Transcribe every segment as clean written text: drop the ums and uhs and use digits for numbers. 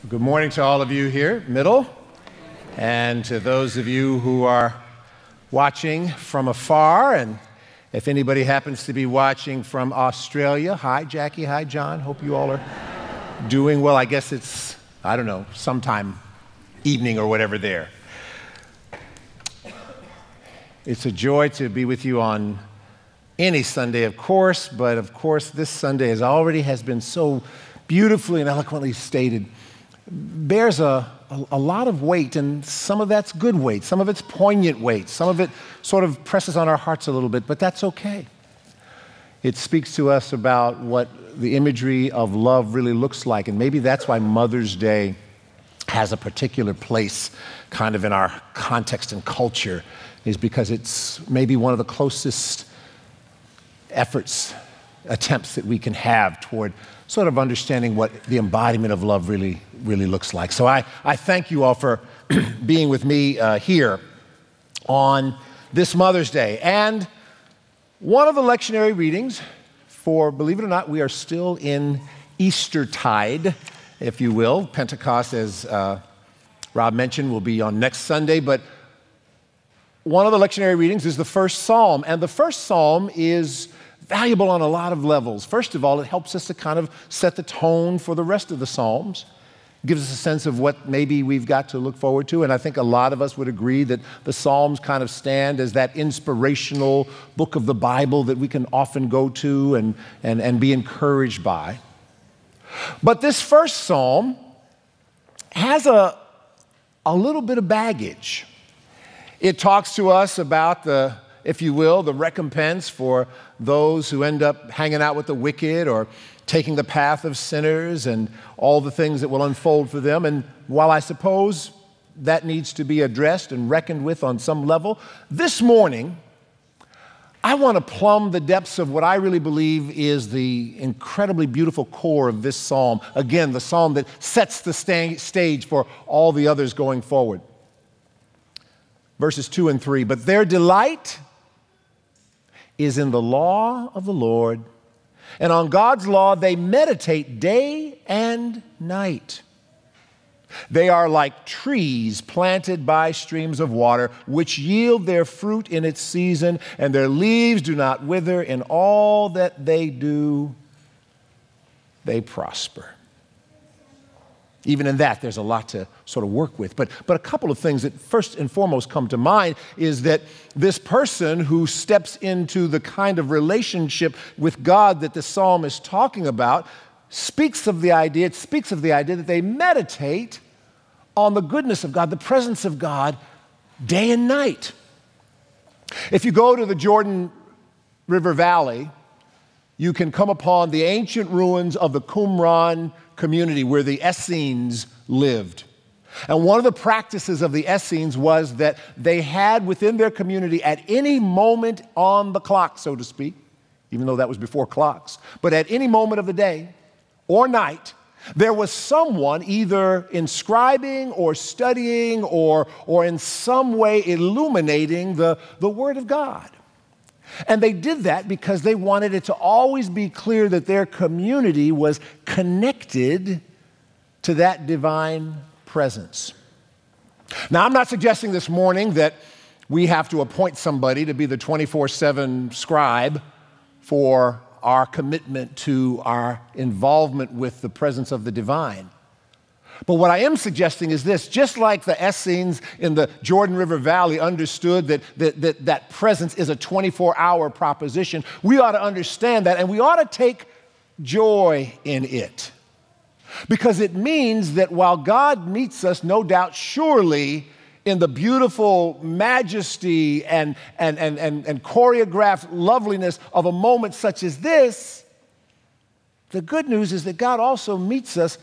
Good morning to all of you here, middle, and to those of you who are watching from afar. And if anybody happens to be watching from Australia, hi, Jackie, hi, John. Hope you all are doing well. I guess it's, I don't know, sometime evening or whatever there. It's a joy to be with you on any Sunday, of course, but of course this Sunday has been so beautifully and eloquently stated, bears a lot of weight, and some of that's good weight, some of it's poignant weight, some of it sort of presses on our hearts a little bit, but that's okay. It speaks to us about what the imagery of love really looks like, and maybe that's why Mother's Day has a particular place kind of in our context and culture, is because it's maybe one of the closest attempts that we can have toward sort of understanding what the embodiment of love really looks like. So I thank you all for being with me here on this Mother's Day. And one of the lectionary readings for, believe it or not, we are still in Eastertide, if you will. Pentecost, as Rob mentioned, will be on next Sunday, but one of the lectionary readings is the first Psalm, and the first Psalm is valuable on a lot of levels. First of all, it helps us to kind of set the tone for the rest of the Psalms. It gives us a sense of what maybe we've got to look forward to, and I think a lot of us would agree that the Psalms kind of stand as that inspirational book of the Bible that we can often go to and be encouraged by. But this first Psalm has a little bit of baggage. It talks to us about if you will, the recompense for those who end up hanging out with the wicked or taking the path of sinners and all the things that will unfold for them. And while I suppose that needs to be addressed and reckoned with on some level, this morning, I want to plumb the depths of what I really believe is the incredibly beautiful core of this psalm. Again, the psalm that sets the stage for all the others going forward. Verses 2 and 3, but their delight is in the law of the Lord, and on God's law they meditate day and night. They are like trees planted by streams of water, which yield their fruit in its season, and their leaves do not wither. In all that they do, they prosper. Even in that, there's a lot to sort of work with. But a couple of things that first and foremost come to mind is that this person who steps into the kind of relationship with God that the psalm is talking about speaks of the idea that they meditate on the goodness of God, the presence of God, day and night. If you go to the Jordan River Valley, you can come upon the ancient ruins of the Qumran community where the Essenes lived. And one of the practices of the Essenes was that they had within their community at any moment on the clock, so to speak, even though that was before clocks, but at any moment of the day or night, there was someone either inscribing or studying or in some way illuminating the Word of God. And they did that because they wanted it to always be clear that their community was connected to that divine presence. Now, I'm not suggesting this morning that we have to appoint somebody to be the 24/7 scribe for our commitment to our involvement with the presence of the divine. But what I am suggesting is this: just like the Essenes in the Jordan River Valley understood that presence is a 24-hour proposition, we ought to understand that, and we ought to take joy in it. Because it means that while God meets us, no doubt, surely, in the beautiful majesty and choreographed loveliness of a moment such as this, the good news is that God also meets us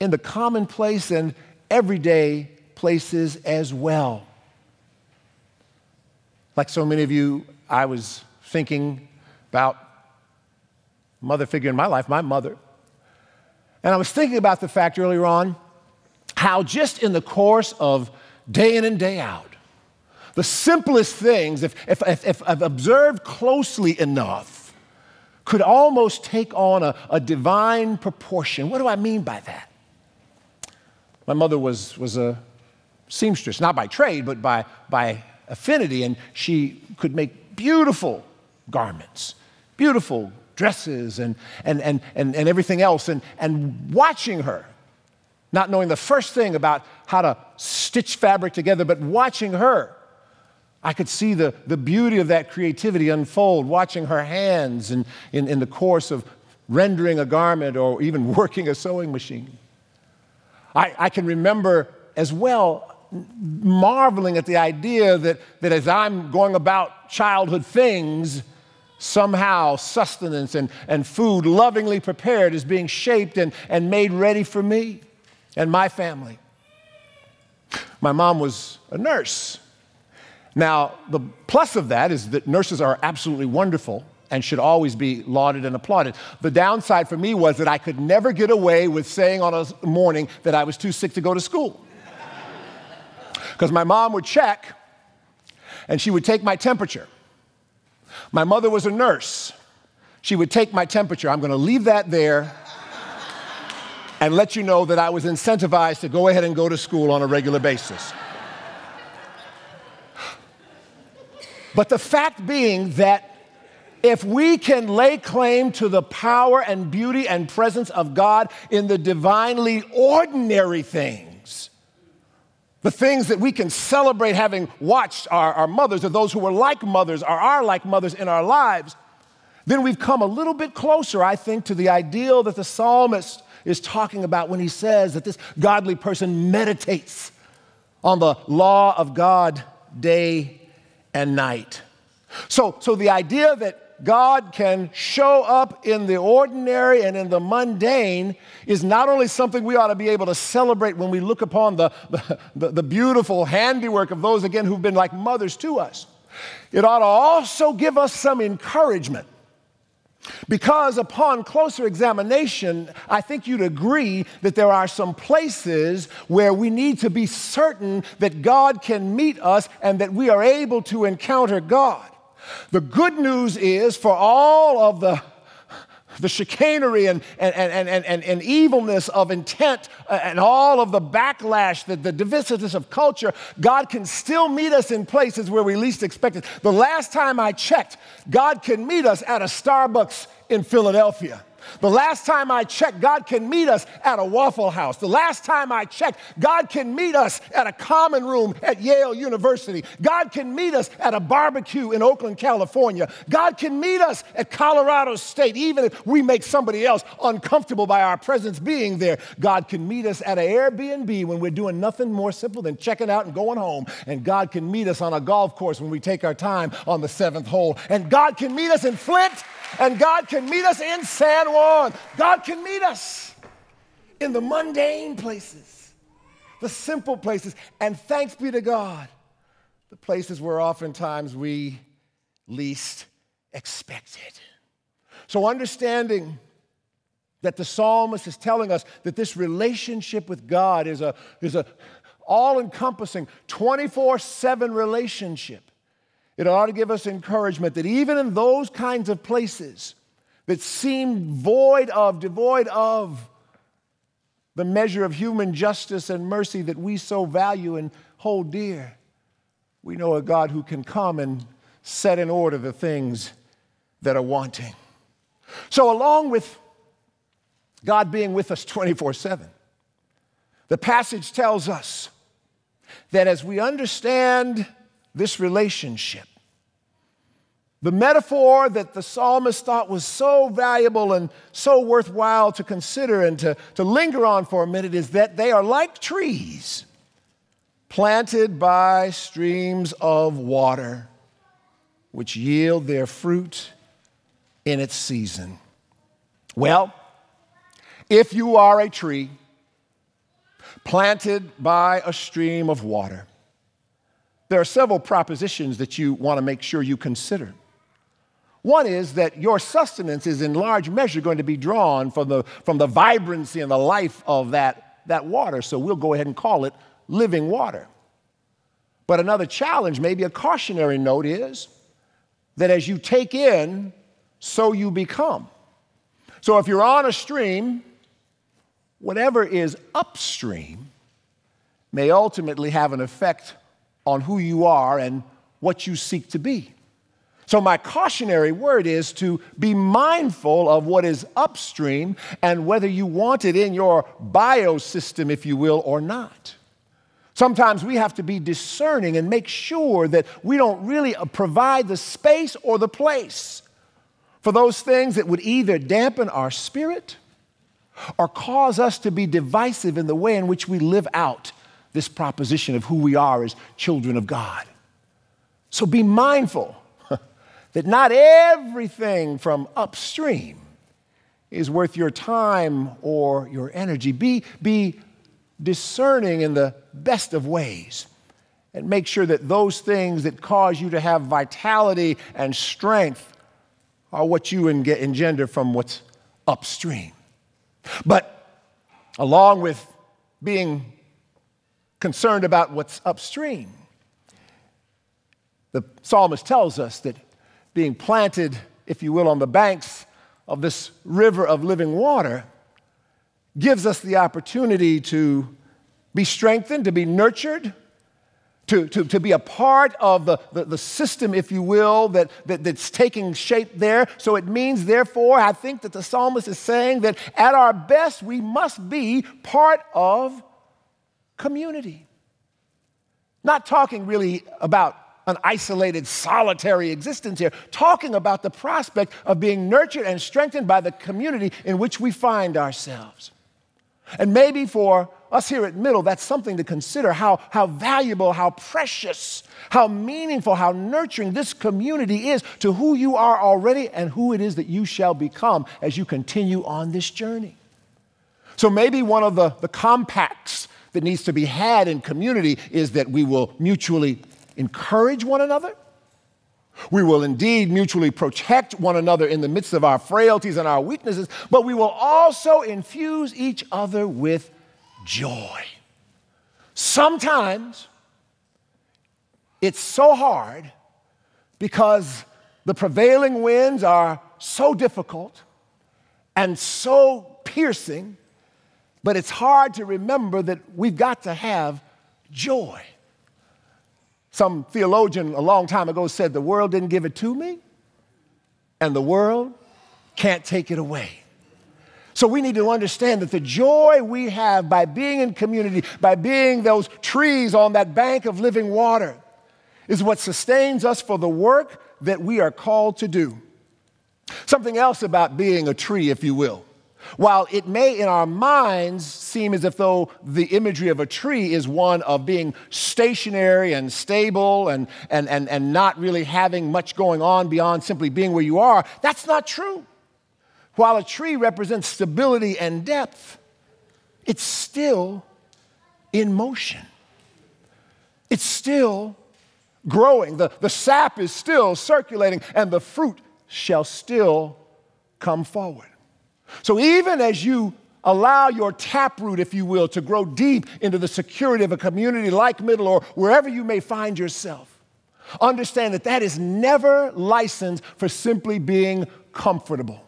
in the commonplace and everyday places as well. Like so many of you, I was thinking about a mother figure in my life, my mother. And I was thinking about the fact earlier on how just in the course of day in and day out, the simplest things, if I've observed closely enough, could almost take on a divine proportion. What do I mean by that? My mother was a seamstress, not by trade, but by affinity, and she could make beautiful garments, beautiful dresses, and everything else. And watching her, not knowing the first thing about how to stitch fabric together, but watching her, I could see the beauty of that creativity unfold, watching her hands in the course of rendering a garment or even working a sewing machine. I can remember as well marveling at the idea that as I'm going about childhood things, somehow sustenance and food lovingly prepared is being shaped and made ready for me and my family. My mom was a nurse. Now, the plus of that is that nurses are absolutely wonderful and should always be lauded and applauded. The downside for me was that I could never get away with saying on a morning that I was too sick to go to school. Because my mom would check, and she would take my temperature. My mother was a nurse. She would take my temperature. I'm going to leave that there and let you know that I was incentivized to go ahead and go to school on a regular basis. But the fact being that if we can lay claim to the power and beauty and presence of God in the divinely ordinary things, the things that we can celebrate having watched our mothers or those who were like mothers or are like mothers in our lives, then we've come a little bit closer, I think, to the ideal that the psalmist is talking about when he says that this godly person meditates on the law of God day and night. So the idea that God can show up in the ordinary and in the mundane is not only something we ought to be able to celebrate when we look upon the beautiful handiwork of those, again, who've been like mothers to us. It ought to also give us some encouragement. Because upon closer examination, I think you'd agree that there are some places where we need to be certain that God can meet us and that we are able to encounter God. The good news is for all of the chicanery and evilness of intent and all of the backlash, the divisiveness of culture, God can still meet us in places where we least expect it. The last time I checked, God can meet us at a Starbucks in Philadelphia. The last time I checked, God can meet us at a Waffle House. The last time I checked, God can meet us at a common room at Yale University. God can meet us at a barbecue in Oakland, California. God can meet us at Colorado State, even if we make somebody else uncomfortable by our presence being there. God can meet us at an Airbnb when we're doing nothing more simple than checking out and going home. And God can meet us on a golf course when we take our time on the 7th hole. And God can meet us in Flint. And God can meet us in San Juan. God can meet us in the mundane places, the simple places, and thanks be to God, the places where oftentimes we least expect it. So understanding that the psalmist is telling us that this relationship with God is a all-encompassing 24/7 relationship. It ought to give us encouragement that even in those kinds of places that seem devoid of the measure of human justice and mercy that we so value and hold dear, we know a God who can come and set in order the things that are wanting. So along with God being with us 24/7, the passage tells us that as we understand this relationship, the metaphor that the psalmist thought was so valuable and so worthwhile to consider and to linger on for a minute is that they are like trees planted by streams of water, which yield their fruit in its season. Well, if you are a tree planted by a stream of water, there are several propositions that you want to make sure you consider. One is that your sustenance is in large measure going to be drawn from the vibrancy and the life of that water, so we'll go ahead and call it living water. But another challenge, maybe a cautionary note, is that as you take in, so you become. So if you're on a stream, whatever is upstream may ultimately have an effect on who you are and what you seek to be. So my cautionary word is to be mindful of what is upstream and whether you want it in your biosystem, if you will, or not. Sometimes we have to be discerning and make sure that we don't really provide the space or the place for those things that would either dampen our spirit or cause us to be divisive in the way in which we live out this proposition of who we are as children of God. So be mindful that not everything from upstream is worth your time or your energy. Be discerning in the best of ways and make sure that those things that cause you to have vitality and strength are what you engender from what's upstream. But along with being concerned about what's upstream, the psalmist tells us that being planted, if you will, on the banks of this river of living water gives us the opportunity to be strengthened, to be nurtured, to be a part of the system, if you will, that's taking shape there. So it means, therefore, I think that the psalmist is saying that at our best, we must be part of community. Not talking really about an isolated, solitary existence here, talking about the prospect of being nurtured and strengthened by the community in which we find ourselves. And maybe for us here at Middle, that's something to consider, how valuable, how precious, how meaningful, how nurturing this community is to who you are already and who it is that you shall become as you continue on this journey. So maybe one of the compacts that needs to be had in community is that we will mutually encourage one another. We will indeed mutually protect one another in the midst of our frailties and our weaknesses, but we will also infuse each other with joy. Sometimes it's so hard because the prevailing winds are so difficult and so piercing, but it's hard to remember that we've got to have joy. Some theologian a long time ago said, the world didn't give it to me, and the world can't take it away. So we need to understand that the joy we have by being in community, by being those trees on that bank of living water, is what sustains us for the work that we are called to do. Something else about being a tree, if you will. While it may in our minds seem as if though the imagery of a tree is one of being stationary and stable and not really having much going on beyond simply being where you are, that's not true. While a tree represents stability and depth, it's still in motion. It's still growing. The sap is still circulating, and the fruit shall still come forward. So even as you allow your taproot, if you will, to grow deep into the security of a community like Middle or wherever you may find yourself, understand that that is never licensed for simply being comfortable.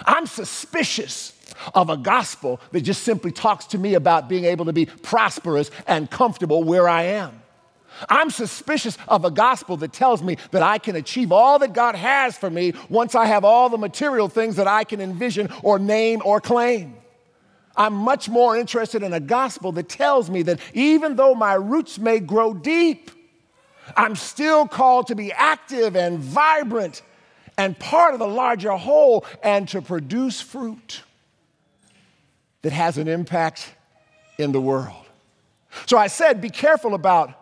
I'm suspicious of a gospel that just simply talks to me about being able to be prosperous and comfortable where I am. I'm suspicious of a gospel that tells me that I can achieve all that God has for me once I have all the material things that I can envision or name or claim. I'm much more interested in a gospel that tells me that even though my roots may grow deep, I'm still called to be active and vibrant and part of the larger whole and to produce fruit that has an impact in the world. So I said, be careful about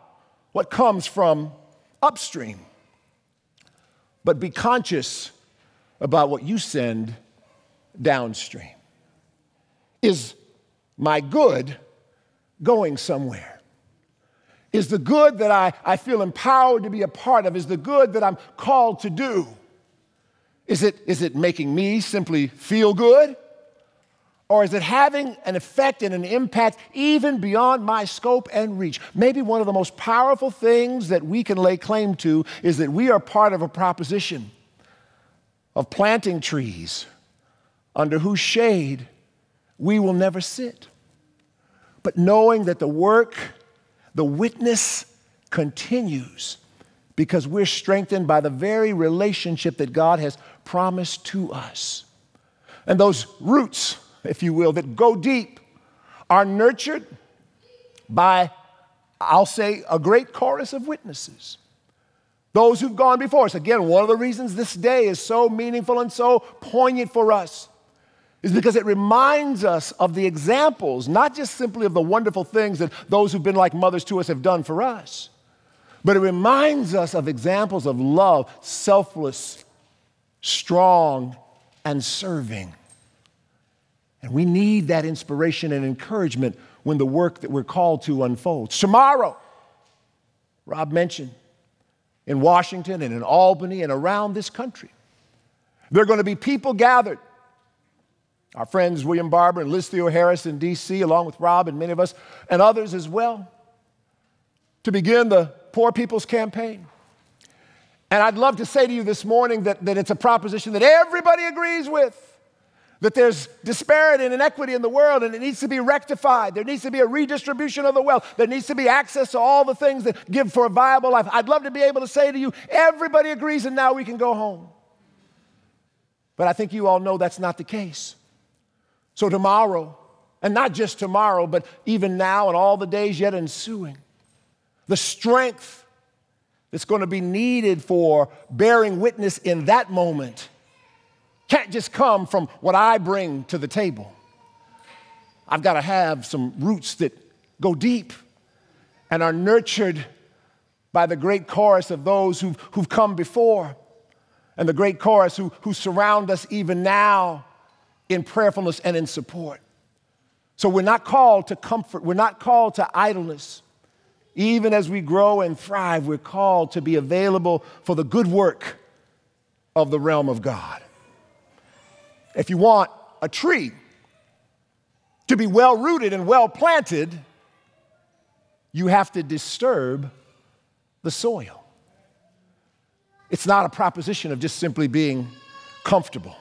what comes from upstream, but be conscious about what you send downstream. Is my good going somewhere? Is the good that I feel empowered to be a part of, is the good that I'm called to do, is it making me simply feel good? Or is it having an effect and an impact even beyond my scope and reach? Maybe one of the most powerful things that we can lay claim to is that we are part of a proposition of planting trees under whose shade we will never sit. but knowing that the work, the witness continues because we're strengthened by the very relationship that God has promised to us. And those roots, if you will, that go deep are nurtured by, I'll say, a great chorus of witnesses. Those who've gone before us. Again, one of the reasons this day is so meaningful and so poignant for us is because it reminds us of the examples, not just simply of the wonderful things that those who've been like mothers to us have done for us, but it reminds us of examples of love, selfless, strong, and serving. And we need that inspiration and encouragement when the work that we're called to unfolds. Tomorrow, Rob mentioned, in Washington and in Albany and around this country, there are going to be people gathered. Our friends William Barber and Liz Theo Harris in D.C., along with Rob and many of us, and others as well, to begin the Poor People's Campaign. And I'd love to say to you this morning that it's a proposition that everybody agrees with, that there's disparity and inequity in the world and it needs to be rectified. There needs to be a redistribution of the wealth. There needs to be access to all the things that give for a viable life. I'd love to be able to say to you, everybody agrees and now we can go home. But I think you all know that's not the case. So tomorrow, and not just tomorrow, but even now and all the days yet ensuing, the strength that's going to be needed for bearing witness in that moment can't just come from what I bring to the table. I've got to have some roots that go deep and are nurtured by the great chorus of those who've come before and the great chorus who surround us even now in prayerfulness and in support. So we're not called to comfort. We're not called to idleness. Even as we grow and thrive, we're called to be available for the good work of the realm of God. If you want a tree to be well rooted and well planted, you have to disturb the soil. It's not a proposition of just simply being comfortable.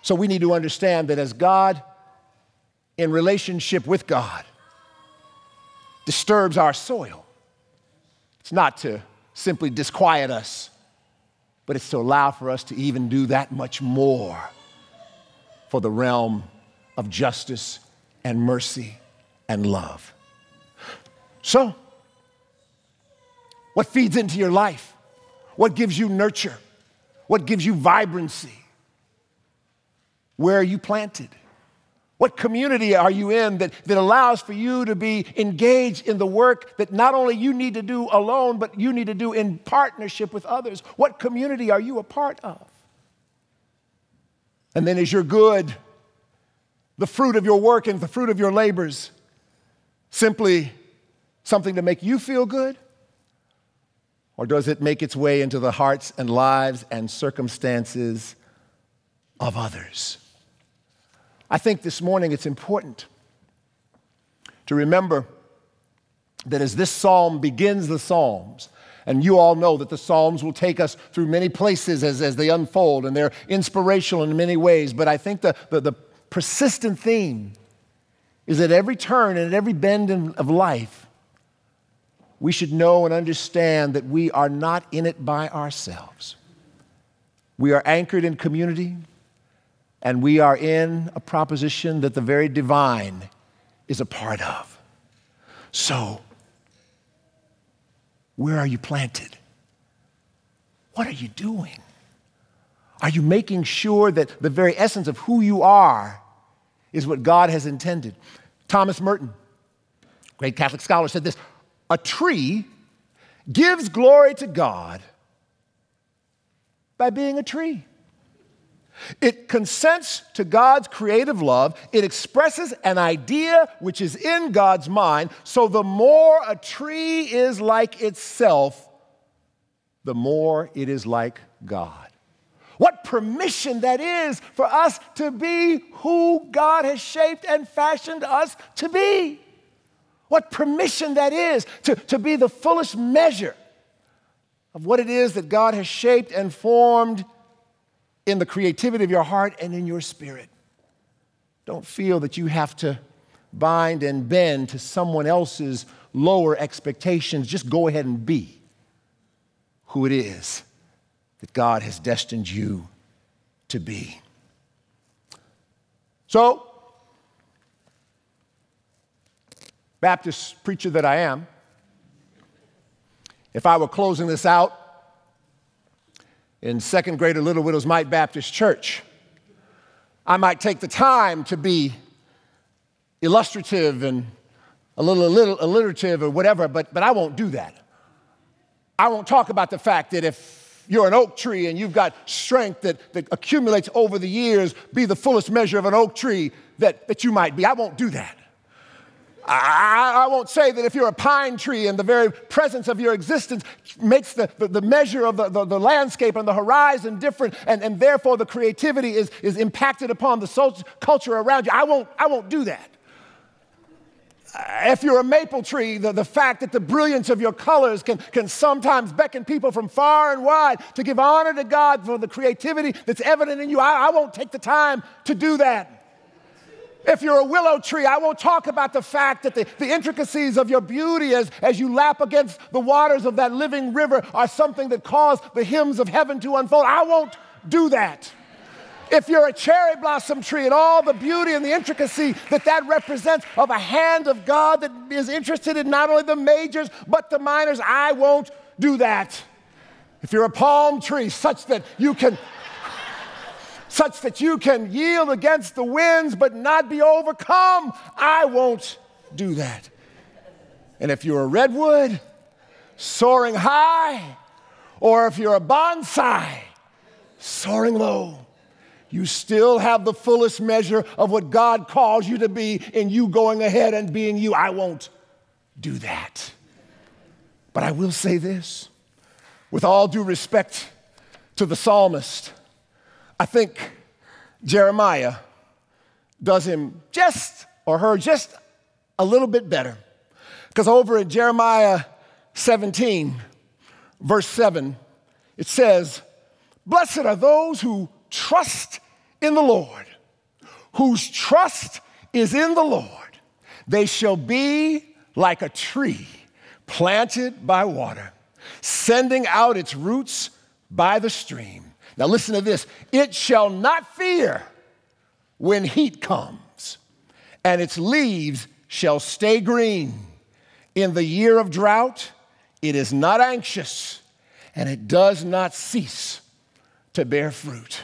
So we need to understand that as God, in relationship with God, disturbs our soil, it's not to simply disquiet us, but it's to allow for us to even do that much more for the realm of justice and mercy and love. So, what feeds into your life? What gives you nurture? What gives you vibrancy? Where are you planted? What community are you in that allows for you to be engaged in the work that not only you need to do alone, but you need to do in partnership with others? What community are you a part of? And then is your good, the fruit of your work and the fruit of your labors, simply something to make you feel good? Or does it make its way into the hearts and lives and circumstances of others? I think this morning it's important to remember that as this psalm begins the Psalms, and you all know that the Psalms will take us through many places as they unfold, and they're inspirational in many ways, but I think the persistent theme is at every turn and at every bend of life, we should know and understand that we are not in it by ourselves. We are anchored in community, and we are in a proposition that the very divine is a part of. So, where are you planted? What are you doing? Are you making sure that the very essence of who you are is what God has intended? Thomas Merton, great Catholic scholar, said this: a tree gives glory to God by being a tree. It consents to God's creative love. It expresses an idea which is in God's mind. So the more a tree is like itself, the more it is like God. What permission that is for us to be who God has shaped and fashioned us to be. What permission that is to be the fullest measure of what it is that God has shaped and formed in the creativity of your heart and in your spirit. Don't feel that you have to bind, and bend to someone else's lower expectations. Just go ahead and be who it is that God has destined you to be. So, Baptist preacher that I am, if I were closing this out in second grade at Little Widows Mite Baptist Church, I might take the time to be illustrative and a little alliterative or whatever, but I won't do that. I won't talk about the fact that if you're an oak tree and you've got strength that accumulates over the years, be the fullest measure of an oak tree that you might be. I won't do that. I won't say that if you're a pine tree and the very presence of your existence makes the measure of the landscape and the horizon different, and therefore the creativity is impacted upon the culture around you. I won't do that. If you're a maple tree, the fact that the brilliance of your colors can sometimes beckon people from far and wide to give honor to God for the creativity that's evident in you, I won't take the time to do that. If you're a willow tree, I won't talk about the fact that the intricacies of your beauty as you lap against the waters of that living river are something that cause the hymns of heaven to unfold. I won't do that. If you're a cherry blossom tree and all the beauty and the intricacy that represents of a hand of God that is interested in not only the majors but the minors, I won't do that. If you're a palm tree, such that you can yield against the winds but not be overcome, I won't do that. And if you're a redwood soaring high, or if you're a bonsai soaring low, you still have the fullest measure of what God calls you to be in you going ahead and being you. I won't do that. But I will say this, with all due respect to the psalmist, I think Jeremiah does him just a little bit better. Because over in Jeremiah 17, verse 7, it says, "Blessed are those who trust in the Lord, whose trust is in the Lord. They shall be like a tree planted by water, sending out its roots by the stream." Now listen to this. "It shall not fear when heat comes, and its leaves shall stay green. In the year of drought, it is not anxious, and it does not cease to bear fruit."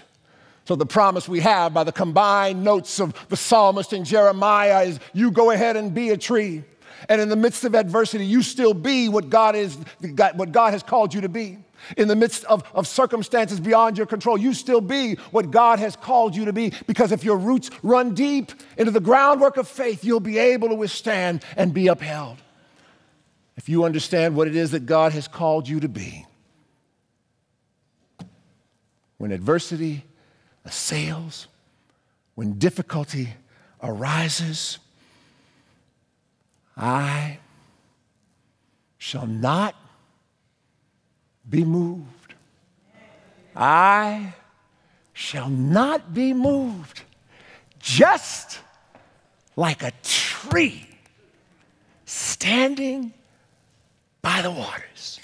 So the promise we have by the combined notes of the psalmist and Jeremiah is you go ahead and be a tree. And in the midst of adversity, you still be what God has called you to be. In the midst of circumstances beyond your control, you still be what God has called you to be. Because if your roots run deep into the groundwork of faith, you'll be able to withstand and be upheld. If you understand what it is that God has called you to be, when adversity assails, when difficulty arises, I shall not be moved. I shall not be moved. Just like a tree standing by the waters.